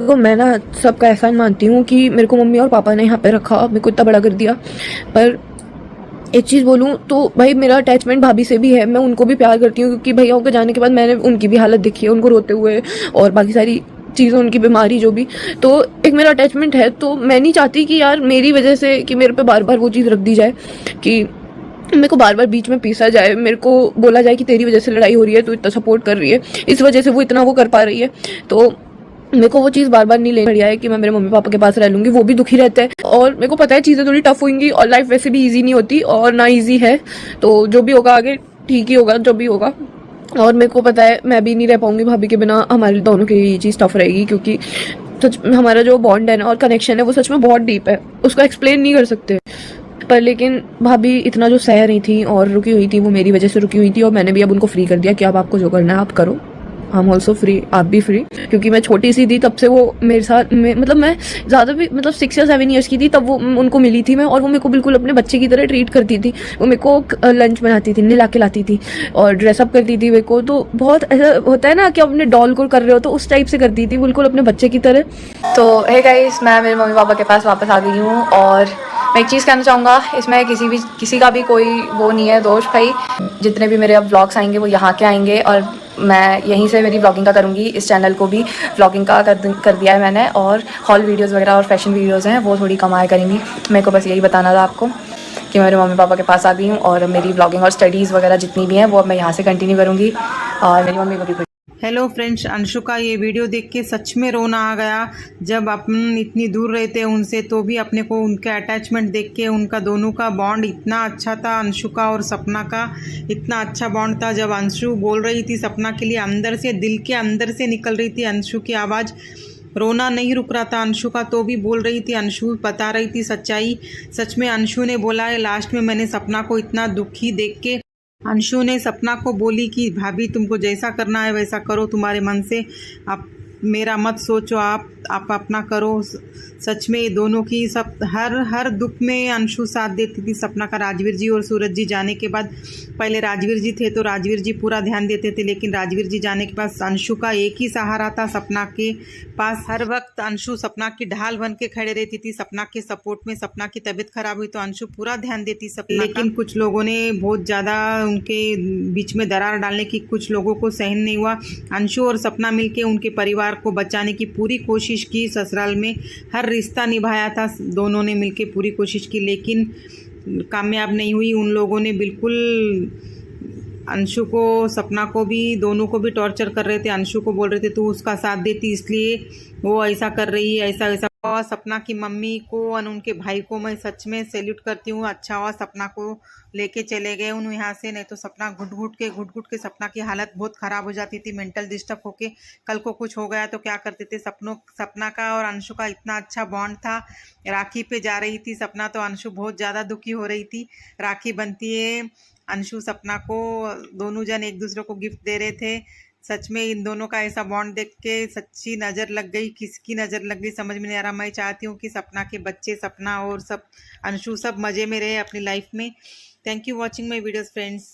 तो मैं ना सबका एहसान मानती हूँ कि मेरे को मम्मी और पापा ने यहाँ पे रखा, मेरे को इतना बड़ा कर दिया। पर एक चीज़ बोलूँ तो भाई मेरा अटैचमेंट भाभी से भी है, मैं उनको भी प्यार करती हूँ क्योंकि भैया के जाने के बाद मैंने उनकी भी हालत देखी है, उनको रोते हुए और बाकी सारी चीज़ें, उनकी बीमारी जो भी। तो एक मेरा अटैचमेंट है, तो मैं नहीं चाहती कि यार मेरी वजह से कि मेरे पे बार बार वो चीज़ रख दी जाए कि मेरे को बार बार बीच में पीसा जाए, मेरे को बोला जाए कि तेरी वजह से लड़ाई हो रही है, तू इतना सपोर्ट कर रही है, इस वजह से वो इतना वो कर पा रही है। तो मेरे को वो चीज़ बार बार नहीं लेनी बढ़िया है कि मैं मेरे मम्मी पापा के पास रह लूँगी, वो भी दुखी रहते हैं और मेरे को पता है चीज़ें थोड़ी टफ होंगी और लाइफ वैसे भी ईजी नहीं होती और ना ईजी है। तो जो भी होगा आगे ठीक ही होगा, जो भी होगा। और मेरे को पता है मैं भी नहीं रह पाऊंगी भाभी के बिना, हमारे दोनों की ये चीज़ टफ रहेगी क्योंकि सच में हमारा जो बॉन्ड है ना और कनेक्शन है वो सच में बहुत डीप है, उसको एक्सप्लेन नहीं कर सकते। पर लेकिन भाभी इतना जो सह रही थी और रुकी हुई थी वो मेरी वजह से रुकी हुई थी और मैंने भी अब उनको फ्री कर दिया कि अब आपको जो करना है आप करो, आई एम ऑल्सो फ्री, आप भी फ्री। क्योंकि मैं छोटी सी थी तब से वो मेरे साथ मतलब मैं ज़्यादा भी मतलब 6 या 7 ईयर्स की थी तब वो उनको मिली थी मैं, और वो मेरे को बिल्कुल अपने बच्चे की तरह ट्रीट करती थी। वो मेरे को लंच बनाती थी, नहला के लाती थी और ड्रेसअप करती थी मेरे को। तो बहुत ऐसा होता है ना कि अपने डॉल को कर रहे हो, तो उस टाइप से करती थी बिल्कुल अपने बच्चे की तरह। तो हे गाइस, मैं मेरे मम्मी पापा के पास वापस आ गई हूँ और मैं एक चीज़ कहना चाहूँगा, इसमें किसी का भी कोई वो नहीं है दोष भाई। जितने भी मेरे अब व्लॉग्स आएंगे वो यहाँ के आएंगे और मैं यहीं से मेरी व्लॉगिंग का करूँगी। इस चैनल को भी व्लॉगिंग का कर दिया है मैंने, और हॉल वीडियोज़ वगैरह और फैशन वीडियोज़ हैं वो थोड़ी कम आया करेंगी। मेरे को बस यही बताना था आपको कि मैं मेरे मम्मी पापा के पास आ गई हूँ और मेरी व्लॉगिंग और स्टडीज़ वगैरह जितनी भी हैं वो अब मैं यहाँ से कंटिन्यू करूँगी और मेरी मम्मी को भी। हेलो फ्रेंड्स, अंशु का ये वीडियो देख के सच में रोना आ गया। जब अपन इतनी दूर रहते हैं उनसे तो भी अपने को उनका अटैचमेंट देख के, उनका दोनों का बॉन्ड इतना अच्छा था। अंशु का और सपना का इतना अच्छा बॉन्ड था। जब अंशु बोल रही थी सपना के लिए, अंदर से, दिल के अंदर से निकल रही थी अंशु की आवाज़, रोना नहीं रुक रहा था अंशु का, तो भी बोल रही थी। अंशु बता रही थी सच्चाई। सच में अंशु ने बोला है लास्ट में, मैंने सपना को इतना दुखी देख के, अंशु ने सपना को बोली कि भाभी तुमको जैसा करना है वैसा करो, तुम्हारे मन से, आप मेरा मत सोचो, आप अपना करो। सच में ये दोनों की सब हर दुख में अंशु साथ देती थी सपना का। राजवीर जी और सूरज जी जाने के बाद, पहले राजवीर जी थे तो राजवीर जी पूरा ध्यान देते थे, लेकिन राजवीर जी जाने के बाद अंशु का एक ही सहारा था सपना के पास। हर वक्त अंशु सपना की ढाल बन के खड़े रहती थी सपना के सपोर्ट में। सपना की तबीयत खराब हुई तो अंशु पूरा ध्यान देती सपना, लेकिन कुछ लोगों ने बहुत ज़्यादा उनके बीच में दरार डालने की कुछ लोगों को सहन नहीं हुआ। अंशु और सपना मिलके उनके परिवार को बचाने की पूरी कोशिश की। ससुराल में हर रिश्ता निभाया था, दोनों ने मिलके पूरी कोशिश की, लेकिन कामयाब नहीं हुई। उन लोगों ने बिल्कुल अंशु को, सपना को भी, दोनों को भी टॉर्चर कर रहे थे। अंशु को बोल रहे थे तू उसका साथ देती इसलिए वो ऐसा कर रही है, ऐसा वैसा। और सपना की मम्मी को और उनके भाई को मैं सच में सैल्यूट करती हूँ। अच्छा हुआ सपना को लेके चले गए उन यहाँ से, नहीं तो सपना घुट घुट के सपना की हालत बहुत ख़राब हो जाती थी, मेंटल डिस्टर्ब होके। कल को कुछ हो गया तो क्या करते थे। सपना का और अंशु का इतना अच्छा बॉन्ड था। राखी पे जा रही थी सपना तो अंशु बहुत ज़्यादा दुखी हो रही थी। राखी बनती है, अंशु सपना को, दोनों जन एक दूसरे को गिफ्ट दे रहे थे। सच में इन दोनों का ऐसा बॉन्ड देख के सच्ची नज़र लग गई। किसकी नज़र लग गई समझ में नहीं आ रहा। मैं चाहती हूँ कि सपना के बच्चे, सपना और सब अंशु सब मज़े में रहे अपनी लाइफ में। Thank you watching my videos friends.